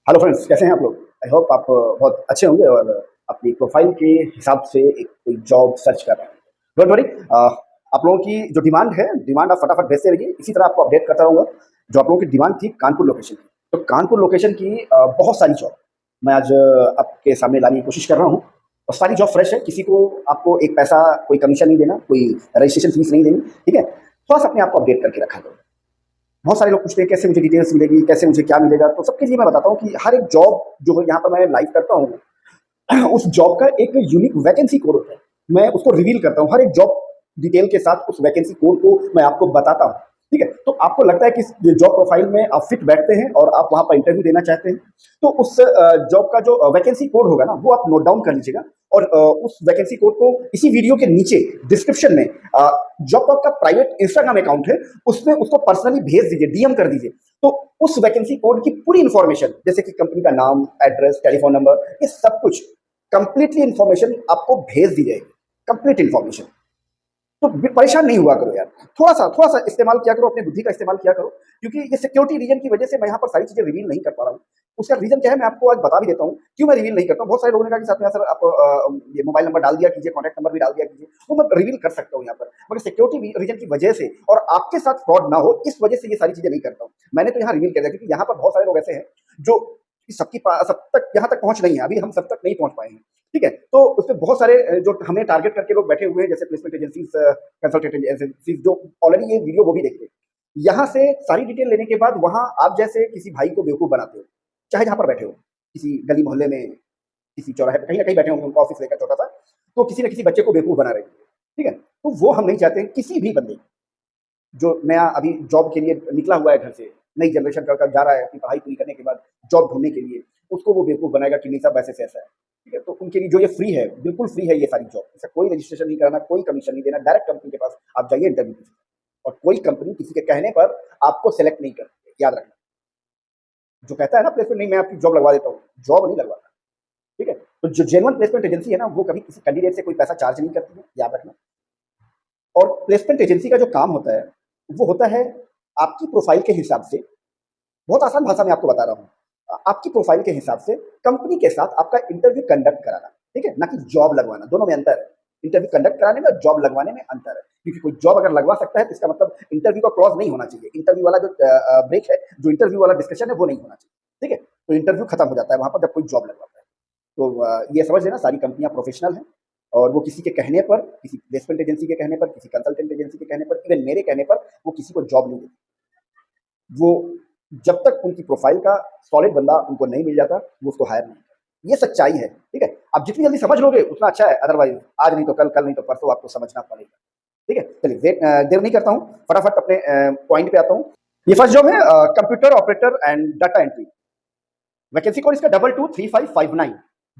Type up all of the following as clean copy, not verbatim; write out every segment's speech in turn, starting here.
Hello friends, कैसे हैं आप लोग? आई होप आप बहुत अच्छे होंगे और अपनी प्रोफाइल के हिसाब से एक कोई जॉब सर्च कर रहे हैं। डोंट वरी, आप लोगों की जो डिमांड है, डिमांड आप फटाफट भेजते रहिए। इसी तरह आपको अपडेट करता रहूँगा। जो आप लोगों की डिमांड थी कानपुर लोकेशन की, तो कानपुर लोकेशन की बहुत सारी जॉब मैं आज आपके सामने लाने की कोशिश कर रहा हूँ और सारी जॉब फ्रेश है। किसी को आपको एक पैसा कोई कमीशन नहीं देना, कोई रजिस्ट्रेशन फीस नहीं देनी, ठीक है? थोड़ा-सा अपने आप को अपडेट करके रखा करो। बहुत सारे लोग पूछते हैं कैसे मुझे डिटेल्स मिलेगी, कैसे मुझे क्या मिलेगा? तो सबके लिए मैं बताता हूँ कि हर एक जॉब जो है यहाँ पर मैं लाइव करता हूँ उस जॉब का एक यूनिक वैकेंसी कोड होता है। मैं उसको रिवील करता हूँ। हर एक जॉब डिटेल के साथ उस वैकेंसी कोड को मैं आपको बताता हूँ। ठीक है? तो आपको लगता है कि इस जॉब प्रोफाइल में आप फिट बैठते हैं और आप वहाँ पर इंटरव्यू देना चाहते हैं, तो उस जॉब का जो वैकेंसी कोड होगा ना, वो आप नोट डाउन कर लीजिएगा और उस वैकेंसी कोड को इसी वीडियो के नीचे डिस्क्रिप्शन में जॉब का प्राइवेट इंस्टाग्राम अकाउंट है, उसमें उसको पर्सनली भेज दीजिए, डीएम कर दीजिए। तो उस वैकेंसी कोड की पूरी इंफॉर्मेशन, जैसे कि कंपनी का नाम, एड्रेस, टेलीफोन नंबर, ये सब कुछ कंप्लीटली इंफॉर्मेशन आपको भेज दी जाएगी। Complete information. तो परेशान नहीं हुआ करो यार। थोड़ा-सा इस्तेमाल किया करो, अपनी बुद्धि का इस्तेमाल किया करो, क्योंकि ये सिक्योरिटी रीज़न की वजह से मैं यहाँ पर सारी चीज़ें रिवील नहीं कर पा रहा हूँ। उसका रीज़न क्या है मैं आपको आज बता भी देता हूँ, क्यों मैं रिवील नहीं करता हूँ। बहुत सारे लोगों ने कहा कि साहब सर आप ये मोबाइल नंबर डाल दिया कीजिए, कॉन्टैक्ट नंबर भी डाल दिया कीजिए, वो मैं रिवील कर सकता हूँ यहाँ पर। मगर सिक्योरिटी रीज़न की वजह से और आपके साथ फ्रॉड ना हो, इस वजह से ये सारी चीज़ें नहीं करता हूँ। मैंने तो यहाँ रिवील कर दिया, क्योंकि यहाँ पर बहुत सारे लोग ऐसे हैं जो सब तक यहाँ तक पहुँच नहीं है, अभी हम सब तक नहीं पहुँच पाए हैं। ठीक है? तो उसमें बहुत सारे जो हमें टारगेट करके लोग बैठे हुए हैं, जैसे प्लेसमेंट एजेंसीज़, कंसल्टेंट एजेंसीज़, जो ऑलरेडी ये वीडियो वो भी देखते हैं। यहाँ से सारी डिटेल लेने के बाद वहाँ आप जैसे किसी भाई को बेवकूफ़ बनाते हो, चाहे जहाँ पर बैठे हो, किसी गली मोहल्ले में, किसी चौराहे पे कहीं न कहीं बैठे होंगे, उनका ऑफ़िस लेकर छोटा-सा, तो किसी न किसी बच्चे को बेवकूफ़ बना रहे हैं। ठीक है? तो वो हम नहीं चाहते हैं किसी भी बंदे जो नया अभी जॉब के लिए निकला हुआ है घर से, नई जनरेशन का जा रहा है अपनी पढ़ाई पूरी करने के बाद जॉब ढूँढने के लिए, उसको वो बेवकूफ़ बनाएगा कि नहीं साहब ऐसे से ऐसा है। ठीक है? तो उनके लिए जो ये फ्री है, बिल्कुल फ्री है ये सारी जॉब। इसका कोई रजिस्ट्रेशन नहीं कराना, कोई कमीशन नहीं देना, डायरेक्ट कंपनी के पास आप जाइए, इंटरव्यू कीजिए और कोई कंपनी किसी के कहने पर आपको सेलेक्ट नहीं करती है, याद रखना। जो कहता है ना प्लेसमेंट नहीं मैं आपकी जॉब लगवा देता हूँ, जॉब नहीं लगवाता। ठीक है? तो जो जेन्युइन प्लेसमेंट एजेंसी है ना, वो कभी किसी कैंडिडेट से कोई पैसा चार्ज नहीं करती है, याद रखना। और प्लेसमेंट एजेंसी का जो काम होता है, वो होता है आपकी प्रोफाइल के हिसाब से, बहुत आसान भाषा में आपको बता रहा हूँ। आपकी प्रोफाइल के हिसाब से कंपनी के साथ आपका इंटरव्यू कंडक्ट कराना, ठीक है? ना कि जॉब लगवाना, दोनों में अंतर है। इंटरव्यू कंडक्ट कराने में और जॉब लगवाने में अंतर है। क्योंकि कोई जॉब अगर लगवा सकता है तो इसका मतलब इंटरव्यू का क्लॉज़ नहीं होना चाहिए। इंटरव्यू वाला जो ब्रेक है, जो इंटरव्यू वाला डिस्कशन है वो नहीं होना चाहिए, ठीक है? तो इंटरव्यू खत्म हो जाता है वहाँ पर जब कोई जॉब लगवाता है। तो ये समझ लेना सारी कंपनियाँ प्रोफेशनल हैं और वो किसी के कहने पर, किसी प्लेसमेंट एजेंसी के कहने पर, किसी कंसल्टेंट एजेंसी के कहने पर, इवन मेरे कहने पर वो किसी को जॉब नहीं देती। वो जब तक उनकी प्रोफाइल का सॉलिड बंदा उनको नहीं मिल जाता, वो उसको हायर नहीं करते। ये सच्चाई है, ठीक है? आप जितनी जल्दी समझ लोगे उतना अच्छा है, अदरवाइज़ आज नहीं तो कल, कल नहीं तो परसों आपको समझना पड़ेगा। ठीक है? चलिए देर नहीं करता हूँ, फटाफट अपने पॉइंट पे आता हूँ। ये फर्स्ट जॉब है computer operator and data entry. Vacancy code इसका 223559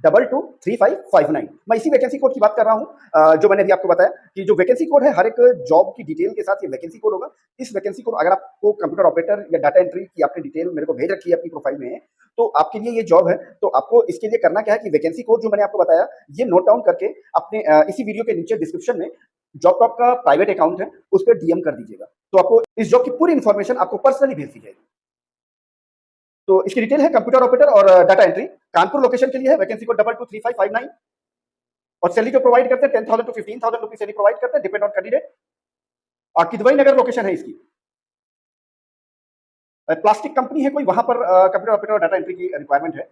223559। मैं इसी वैकेंसी कोड की बात कर रहा हूँ जो मैंने अभी आपको बताया कि जो वैकेंसी कोड है हर एक जॉब की डिटेल के साथ ये वैकेंसी कोड होगा। इस वैकेंसी कोड अगर आपको कंप्यूटर ऑपरेटर या डाटा एंट्री की आपने डिटेल मेरे को भेज रखी है अपनी प्रोफाइल में, तो आपके लिए ये जॉब है। तो आपको इसके लिए करना क्या है कि वैकेंसी कोड जो मैंने आपको बताया, ये नोट डाउन करके अपने इसी वीडियो के नीचे डिस्क्रिप्शन में जॉब का प्राइवेट अकाउंट है, उस पर डीएम कर दीजिएगा। तो आपको इस जॉब की पूरी इन्फॉर्मेशन आपको पर्सनली भेज दी जाएगी। तो इसकी डिटेल है कंप्यूटर ऑपरेटर और डाटा एंट्री। कानपुर लोकेशन के लिए है, वैकेंसी कोड 223559 और सैलरी जो प्रोवाइड करते हैं 10,000 टू 15,000 रुपीज सैलरी प्रोवाइड करते हैं, डिपेंड ऑन कैंडिडेट। और किदवई नगर लोकेशन है इसकी। प्लास्टिक कंपनी है कोई, वहां पर कंप्यूटर ऑपरेटर और डाटा एंट्री की रिक्वायरमेंट है।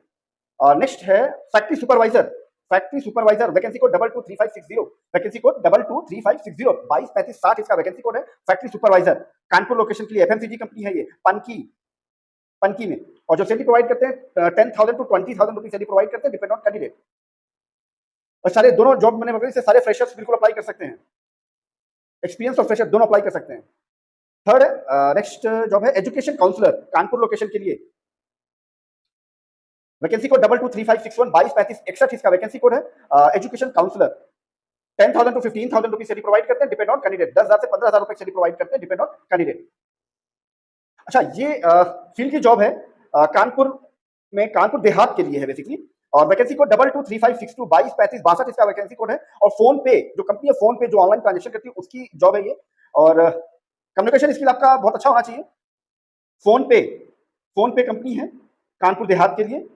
और नेक्स्ट है factory supervisor. Factory supervisor vacancy code 223560, vacancy code 223560, 223560 इसका वैकेंसी कोड है। फैक्ट्री सुपरवाइजर कानपुर लोकेशन के लिए, एफएमसीजी कंपनी है ये, पनकी में। और जो सैलरी प्रोवाइड करते हैं 10,000 टू 20,000 रुपीज सैलरी प्रोवाइड करते हैं, डिपेंड ऑन कैंडिडेट। और सारे दोनों जॉब मैंने बताया, सारे फ्रेशर्स बिल्कुल अप्लाई कर सकते हैं, एक्सपीरियंस और फ्रेशर दोनों अप्लाई कर सकते हैं। थर्ड नेक्स्ट जॉब है एजुकेशन काउंसलर कानपुर लोकेशन के लिए, वैकेंसी कोड 223561, 223561 इसका वैकेंसी कोड है। Education counsellor 10,000 to 15,000 rupees salary provide करते हैं, डिपेंड ऑन कैंडिडेट। 10,000 से 15,000 रुपए सैलरी प्रोवाइड करते हैं, डिपेंड ऑन कैंडिडेट। अच्छा, ये फील्ड की जॉब है कानपुर में, कानपुर देहात के लिए है बेसिकली। और वैकेंसी कोड 223562, 223562 इसका वैकेंसी कोड है। और फोन पे जो कंपनी है, फोन पे जो ऑनलाइन ट्रांजेक्शन करती है, उसकी जॉब है ये। और कम्युनिकेशन स्किल आपका बहुत अच्छा होना चाहिए। फोन पे कंपनी है, कानपुर देहात के लिए,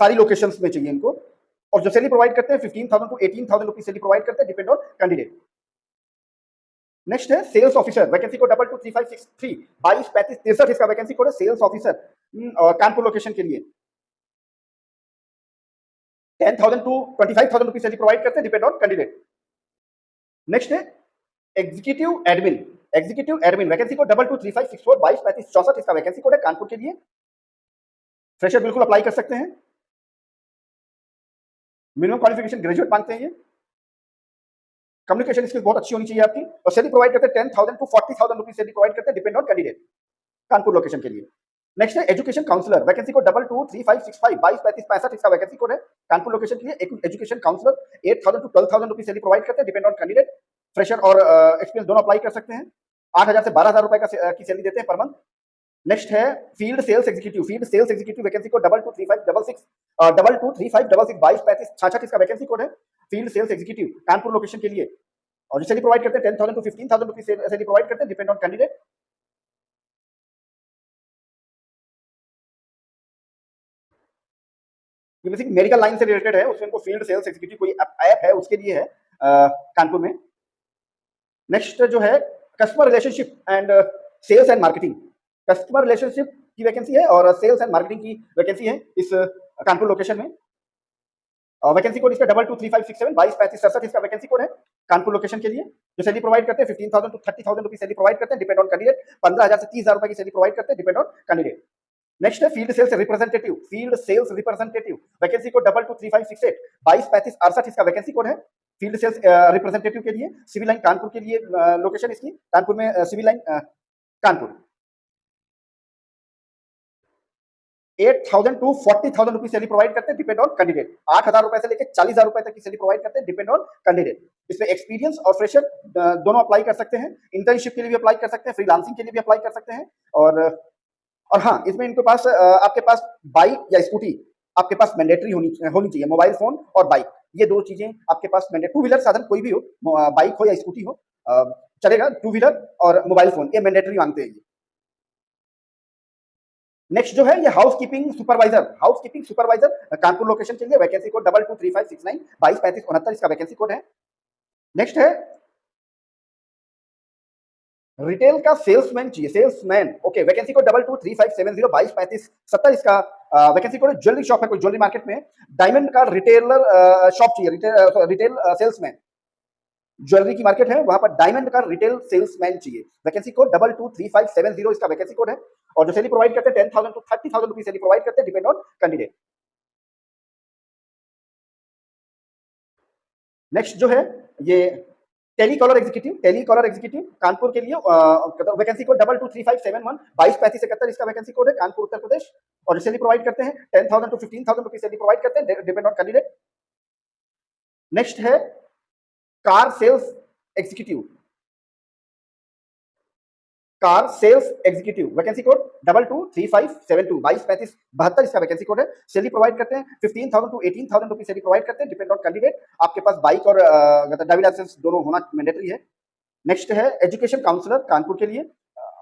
सारी लोकेशंस में चाहिए इनको। और जो सैलरी प्रोवाइड करते हैं 15,000 टू 18,000 रुपीज सैलरी प्रोवाइड करते हैं, डिपेंड ऑन कैंडिडेट। नेक्स्ट है सेल्स ऑफिसर, वैकेंसी कोड 223563 223563 इसका वैकेंसी कोड है, सेल्स ऑफिसर और कानपुर लोकेशन के लिए 10,000 टू 25,000 रुपीज सैलरी प्रोवाइड करते हैं, डिपेंड ऑन कैंडिडेट। नेक्स्ट है executive admin, executive admin vacancy code 223564 223564 इसका वैकेंसी कोड है, कानपुर के लिए। फ्रेशर बिल्कुल अप्लाई कर सकते हैं। मिनिमम क्वालिफिकेशन ग्रेजुएट मांगते हैं ये। कम्युनिकेशन स्किल्स बहुत अच्छी होनी चाहिए आपकी। और सैलरी प्रोवाइड करते हैं 10,000 टू 40,000 रुपीज सैलरी प्रोवाइड करते हैं, depend on candidate, Kanpur location के लिए। नेक्स्ट है एजुकेशन काउंसलर, वैकेंसी कोड 223565 223565 इसका वैकेंसी कोड है, कानपुर लोकेशन के लिए। Education counsellor 8,000 to 12,000 rupees salary provide करते हैं, डिपेंड ऑन कैंडिडेट। फ्रेशर और एक्सपीरियंस दोनों अप्लाई कर सकते हैं। 8,000 से 12,000 रुपए की सैलरी देते हैं पर मंथ। नेक्स्ट है field sales executive, field sales executive vacancy code 223566 223566 226566 इसका वैकेंसी कोड है, field sales executive Kanpur location के लिए। और जो सैलरी प्रोवाइड करते हैं 10,000 टू 15,000 रुपीज सैलरी प्रोवाइड करते हैं, डिपेंड ऑन कैंडिडेट। ये बेसिक मेडिकल लाइन से रिलेटेड है, उसमें इनको फील्ड सेल्स एग्जीक्यूटिव कोई ऐप है उसके लिए है कानपुर में। नेक्स्ट जो है customer relationship and sales and marketing, customer relationship की वैकेंसी है और सेल्स एंड मार्केटिंग की वैकेंसी है इस कानपुर लोकेशन में। वैकेंसी कोड इसका 223567 223567 इसका वैकेंसी कोड है, कानपुर लोकेशन के लिए। जो सैलरी प्रोवाइड करते हैं 15,000 टू 30,000 रुपीज सैलरी प्रोवाइड करते हैं, डिपेंड ऑन कैंडिडेट। 15,000 से 30,000 रुपए की सैलरी प्रोवाइड करते हैं, डिपेंड ऑन कैंडिडेट। नेक्स्ट है field sales representative, field sales representative vacancy code 223568 223568 इसका वैकेंसी कोड है, फील्ड सेल्स रिप्रेजेंटेटिव के लिए। सिविल लाइन कानपुर के लिए लोकेशन इसकी, कानपुर में civil line Kanpur. 8,000 to 40,000 rupees salary provide करते हैं, डिपेंड ऑन कैंडिडेट। 8,000 रुपए से लेकर 40,000 रुपए तक की सैलरी प्रोवाइड करते हैं, डिपेंड ऑन कैंडिडेट। इसमें एक्सपीरियंस और फ्रेशर दोनों अप्लाई कर सकते हैं, इंटर्नशिप के लिए भी अप्लाई कर सकते हैं, फ्रीलांसिंग के लिए भी अप्लाई कर सकते हैं। और हाँ, इसमें इनके पास आपके पास बाइक या स्कूटी आपके पास मैंडेटरी होनी चाहिए। मोबाइल फोन और बाइक, ये दो चीजें आपके पास मैंडेटरी। टू व्हीलर साधन कोई भी हो, बाइक हो या स्कूटी हो चलेगा, टू व्हीलर और मोबाइल फोन ये मैंडेटरी मांगते हैं। नेक्स्ट जो है ये housekeeping supervisor, housekeeping supervisor Kanpur location के लिए, वैकेंसी कोड 223569 223569 इसका वैकेंसी कोड है। नेक्स्ट है रिटेल का सेल्समैन चाहिए, सेल्समैन ओके, वैकेंसी कोड 223570 223570 इसका वैकेंसी कोड है। ज्वेलरी शॉप है कोई, ज्वेलरी मार्केट में डायमंड का रिटेलर शॉप चाहिए, रिटेल सेल्समैन, ज्वेलरी की मार्केट है वहां पर डायमंड का रिटेल सेल्समैन चाहिए, वैकेंसी कोड 223570 इसका वैकेंसी कोड है। और जो सैलरी प्रोवाइड करते हैं 10,000 टू 30,000 रुपीज सैलरी प्रोवाइड करते हैं, डिपेंड ऑन कैंडिडेट। नेक्स्ट जो है ये telecaller executive, telecaller executive Kanpur के लिए, वैकेंसी कोड 223571 223571 इसका वैकेंसी कोड है, कानपुर उत्तर प्रदेश। और जो सैलरी प्रोवाइड करते हैं 10,000 टू 15,000 रुपीज सैलरी प्रोवाइड करते हैं, डिपेंड ऑन कैंडिडेट। नेक्स्ट है car sales executive, car sales executive vacancy code 223572 223572 इसका वैकेंसी कोड है। सैलरी प्रोवाइड करते हैं 15,000 टू 18,000 रुपीज सैलरी प्रोवाइड करते हैं, डिपेंड ऑन कैंडिडेट। आपके पास बाइक और ड्राइविंग लाइसेंस दोनों होना मैंडेटरी है। नेक्स्ट है एजुकेशन काउंसलर कानपुर के लिए,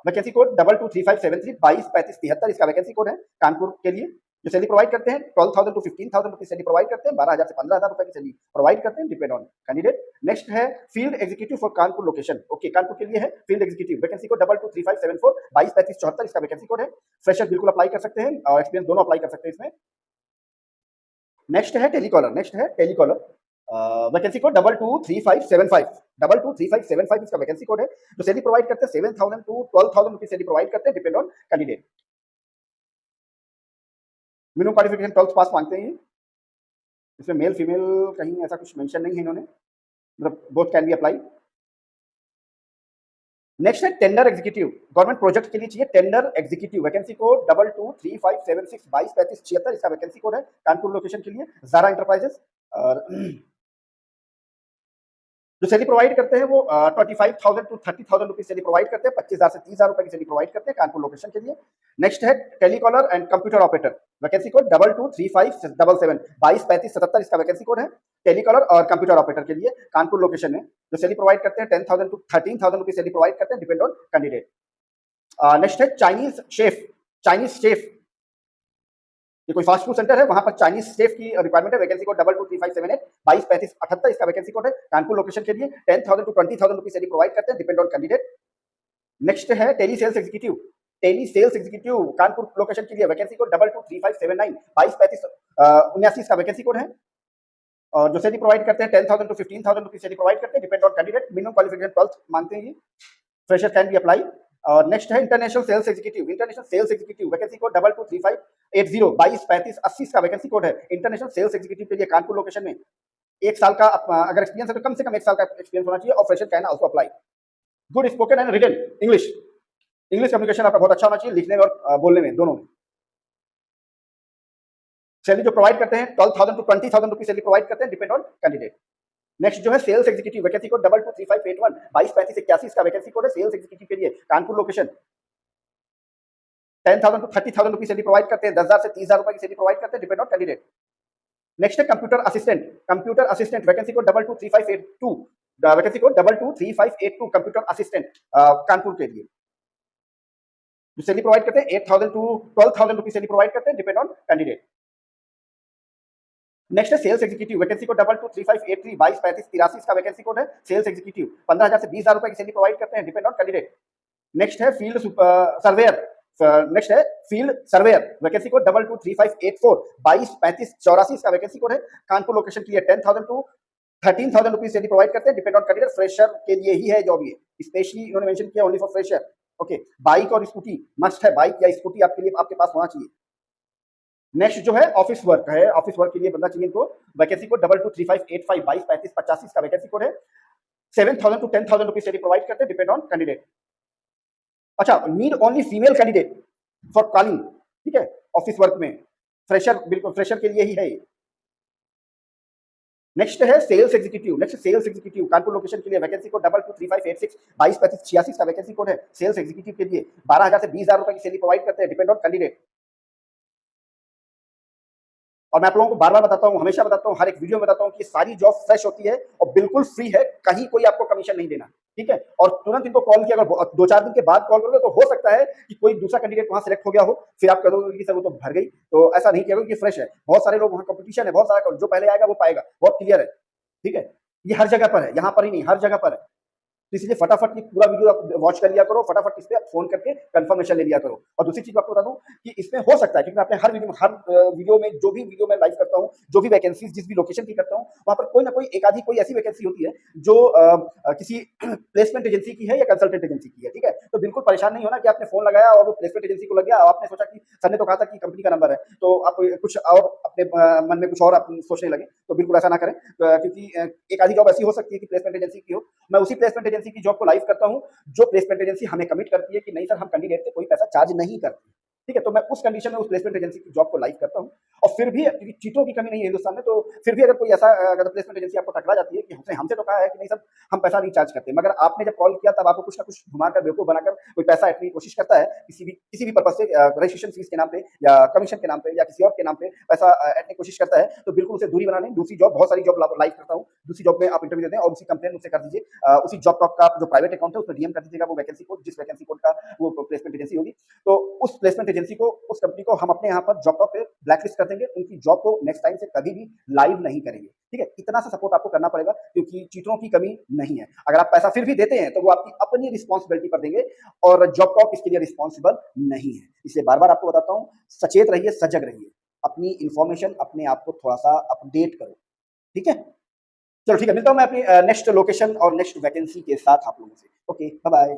वैकेंसी कोड 223573 223573 इसका वैकेंसी कोड है, कानपुर के लिए। जो सैलरी प्रोवाइड करते हैं 12,000 टू 15,000 रुपीज सैलरी प्रोवाइड करते हैं, 12,000 से 15,000 रुपए की सैलरी प्रोवाइड करते हैं, डिपेंड ऑन कैंडिडेट। नेक्स्ट है field executive for Kanpur location, okay Kanpur के लिए है फील्ड एग्जीक्यूटिव, वैकेंसी कोड 223574 223574 इसका वैकेंसी कोड है। फ्रेशर बिल्कुल अप्लाई कर सकते हैं और एक्सपीरियंस दोनों अप्लाई कर सकते हैं इसमें। नेक्स्ट है टेलीकॉलर, नेक्स्ट है टेलीकॉलर वैकेंसी कोड 223575 223575 इसका वैकेंसी कोड है। जो सैलरी प्रोवाइड करते हैं 7,000 टू 12,000 रुपीज सैलरी प्रोवाइड करते हैं, depend on candidate. Minimum qualification 12th पास मांगते हैं। इसमें मेल फीमेल कहीं ऐसा कुछ मेंशन नहीं है इन्होंने, मतलब both can be apply. Next है टेंडर एग्जीक्यूटिव, गवर्नमेंट प्रोजेक्ट के लिए चाहिए टेंडर एग्जीक्यूटिव, वैकेंसी कोड 223576 223576 इसका वैकेंसी कोड है, कानपुर लोकेशन के लिए। ज़ारा एंटरप्राइजेस और जो सैलरी प्रोवाइड करते हैं वो 25,000 टू 30,000 रुपीज सैलरी प्रोवाइड करते हैं, 25,000 से 30,000 रुपए की सैलरी प्रोवाइड करते हैं, कानपुर लोकेशन के लिए। नेक्स्ट है telecaller and computer operator, vacancy code 223577 223577 इसका वैकेंसी कोड है, टेलीकॉलर और कंप्यूटर ऑपरेटर के लिए, कानपुर लोकेशन में। जो सैलरी प्रोवाइड करते हैं 10,000 टू 13,000 रुपीज सैलरी प्रोवाइड करते हैं, डिपेंड ऑन कैंडिडेट। नेक्स्ट है चाइनीज शेफ, चाइनीज शेफ ये कोई फास्ट फूड सेंटर है, वहां पर चाइनीज शेफ की रिक्वायरमेंट है। वैकेंसी कोड 223578 223578 इसका वैकेंसी कोड है। कानपुर लोकेशन के लिए 10,000 टू 20,000 रुपीज सैलरी प्रोवाइड करते हैं, डिपेंड ऑन कैंडिडेट। नेक्स्ट है tele sales executive. Tele sales executive Kanpur location के लिए वैकेंसी कोड 223579 223579 इसका वैकेंसी कोड है। और जो सैलरी प्रोवाइड करते हैं 10,000 टू 15,000 रुपीज सैलरी प्रोवाइड करते हैं, depend on candidate. Minimum qualification 12th मांगते हैं ये। Fresher can be apply. और नेक्स्ट है international sales executive. International sales executive vacancy code 223580 223580 इसका वैकेंसी कोड है। इंटरनेशनल सेल्स एग्जीक्यूटिव के लिए कानपुर लोकेशन में 1 साल का अगर एक्सपीरियंस है तो कम से कम 1 साल का एक्सपीरियंस होना चाहिए, और fresher can also apply. Good spoken and written English. English communication आपका बहुत अच्छा होना चाहिए, लिखने में और बोलने में, दोनों में। सैलरी जो प्रोवाइड करते हैं 12,000 टू 20,000 रुपीज सैलरी प्रोवाइड करते हैं, डिपेंड ऑन कैंडिडेट। नेक्स्ट जो है सेल्स एग्जीक्यूटिव वैकेंसी कोड 223581 223581 इसका वैकेंसी कोड है। सेल्स एग्जीक्यूटिव के लिए Kanpur location 10,000 to 30,000 rupees salary provide करते हैं, 10,000 से 30,000 रुपए की सैलरी प्रोवाइड करते हैं, डिपेंड ऑन कैंडिडेट। नेक्स्ट है computer assistant. Computer assistant vacancy code 223582 vacancy code 223582 computer assistant Kanpur के लिए जो सैलरी प्रोवाइड करते हैं 8,000 टू 12,000 रुपीज सैलरी प्रोवाइड करते हैं, डिपेंड ऑन कैंडिडेट। नेक्स्ट है सेल्स एग्जीक्यूटिव वैकेंसी कोड 223583 223583 इसका वैकेंसी कोड है। सेल्स एग्जीक्यूटिव 15,000 से 20,000 रुपए की सैलरी प्रोवाइड करते हैं, डिपेंड ऑन कैंडिडेट। नेक्स्ट है फील्ड सर्वेयर। नेक्स्ट है फील्ड सर्वेयर वैकेंसी कोड 223584 223584 इसका वैकेंसी कोड है। कानपुर लोकेशन के लिए 10,000 टू 13,000 रुपीज सैलरी प्रोवाइड करते हैं, डिपेंड ऑन कैंडिडेट। फ्रेशर के लिए ही है जॉब, ये स्पेशली इन्होंने मेंशन किया only for fresher. Okay, bike और स्कूटी मस्ट है, बाइक या स्कूटी आपके लिए आपके पास होना चाहिए। नेक्स्ट जो है ऑफिस वर्क है, ऑफिस वर्क के लिए बंदा चाहिए इनको। वैकेंसी कोड 223585 223585 इसका वैकेंसी कोड है। 7,000 टू 10,000 रुपीज सैलरी प्रोवाइड करते हैं, डिपेंड ऑन कैंडिडेट। अच्छा, need only female candidate for calling, ठीक है, ऑफिस वर्क में। फ्रेशर, बिल्कुल फ्रेशर के लिए ही है। नेक्स्ट है sales executive. Next sales executive Kanpur location के लिए वैकेंसी कोड 223586 223586 का वैकेंसी कोड है। सेल्स एग्जीक्यूटिव के लिए 12,000 से 20,000 रुपए की सैलरी प्रोवाइड करते हैं, डिपेंड ऑन कैंडिडेट। और मैं आप लोगों को बार-बार बताता हूँ, हमेशा बताता हूँ, हर एक वीडियो में बताता हूँ कि सारी जॉब फ्रेश होती है और बिल्कुल फ्री है, कहीं कोई आपको कमीशन नहीं देना, ठीक है। और तुरंत इनको कॉल किया, अगर 2-4 दिन के बाद कॉल करोगे तो हो सकता है कि कोई दूसरा कैंडिडेट वहां सेलेक्ट हो गया हो, फिर आप कहोगे कि सर वो तो भर गई, तो ऐसा नहीं किया कि फ्रेश है। बहुत सारे लोग वहाँ, कंपटीशन है बहुत सारा, जो पहले आएगा वो पाएगा, बहुत क्लियर है, ठीक है। ये हर जगह पर है, यहाँ पर ही नहीं, हर जगह पर है। तो इसलिए फटाफट ये पूरा वीडियो आप वॉच कर लिया करो, फटाफट इस पे आप फोन करके कंफर्मेशन ले लिया करो। और दूसरी चीज आपको बता दूं कि इसमें हो सकता है, क्योंकि मैं अपने हर वीडियो में जो भी वीडियो में लाइव करता हूँ, जो भी वैकेंसीज जिस भी लोकेशन की करता हूँ, वहां पर कोई ना कोई एक आधी कोई ऐसी वैकेंसी होती है जो किसी प्लेसमेंट एजेंसी की है या कंसल्टेंट एजेंसी की है, ठीक है। तो बिल्कुल परेशान नहीं होना कि आपने फोन लगाया और वो प्लेसमेंट एजेंसी को लग गया और आपने सोचा कि सर ने तो कहा था कि कंपनी का नंबर है, तो आप कुछ और अपने मन में कुछ और आप सोचने लगे, तो बिल्कुल ऐसा ना करें। क्योंकि एक आधी जॉब ऐसी हो सकती है कि प्लेसमेंट एजेंसी की हो। मैं उसी प्लेसमेंट एजेंसी की जॉब को लाइव करता हूं जो प्लेसमेंट एजेंसी हमें कमिट करती है कि नहीं सर, हम कैंडिडेट से कोई पैसा चार्ज नहीं करते, ठीक है। तो मैं उस कंडीशन में उस प्लेसमेंट एजेंसी की जॉब को लाइव करता हूं। और फिर भी क्योंकि चीटों की कमी नहीं है हिंदुस्तान में, तो फिर भी अगर कोई ऐसा अगर प्लेसमेंट एजेंसी आपको टकरा जाती है कि हमसे तो कहा है कि नहीं सर हम पैसा नहीं चार्ज करते, मगर आपने जब कॉल किया तब आपको कुछ ना कुछ घुमाकर बेवकूफ बनाकर कोई पैसा ऐटने की कोशिश करता है, किसी भी पर्पज से, रजिस्ट्रेशन फीस के नाम पे या कमीशन के नाम पे या किसी और के नाम पे पैसा ऐटने की कोशिश करता है, तो बिल्कुल उसे दूरी बनाने। दूसरी जॉब, बहुत सारी जॉब लाइव करता हूँ, दूसरी जॉब में आप इंटरव्यू देते हैं और उसी कंप्लेन मुझसे कर दीजिए। उसी जॉब का जो प्राइवेट अकाउंट है उसमें डीएम कर दीजिएगा वो वैकेंसी कोड, जिस वैकेंसी कोड का वो प्लेसमेंट एजेंसी होगी, तो उस प्लेसमेंट एजेंसी को, उस कंपनी को हम अपने यहाँ पर जॉब पे ब्लैकलिस्ट कर देंगे, उनकी जॉब को नेक्स्ट टाइम से कभी भी लाइव नहीं करेंगे, ठीक है। इतना सा सपोर्ट आपको करना पड़ेगा, क्योंकि चीटरों की कमी नहीं है। अगर आप पैसा फिर भी देते हैं तो वो आपकी अपनी रिस्पॉन्सिबिलिटी पर देंगे, और जॉब टॉप इसके लिए रिस्पॉन्सिबल नहीं है। इसलिए बार बार आपको बताता हूँ, सचेत रहिए, सजग रहिए, अपनी इंफॉर्मेशन, अपने आप को थोड़ा सा अपडेट करो, ठीक है। चलो ठीक है, मिलता हूँ मैं अपनी नेक्स्ट लोकेशन और नेक्स्ट वैकेंसी के साथ आप लोगों से। Okay, bye bye.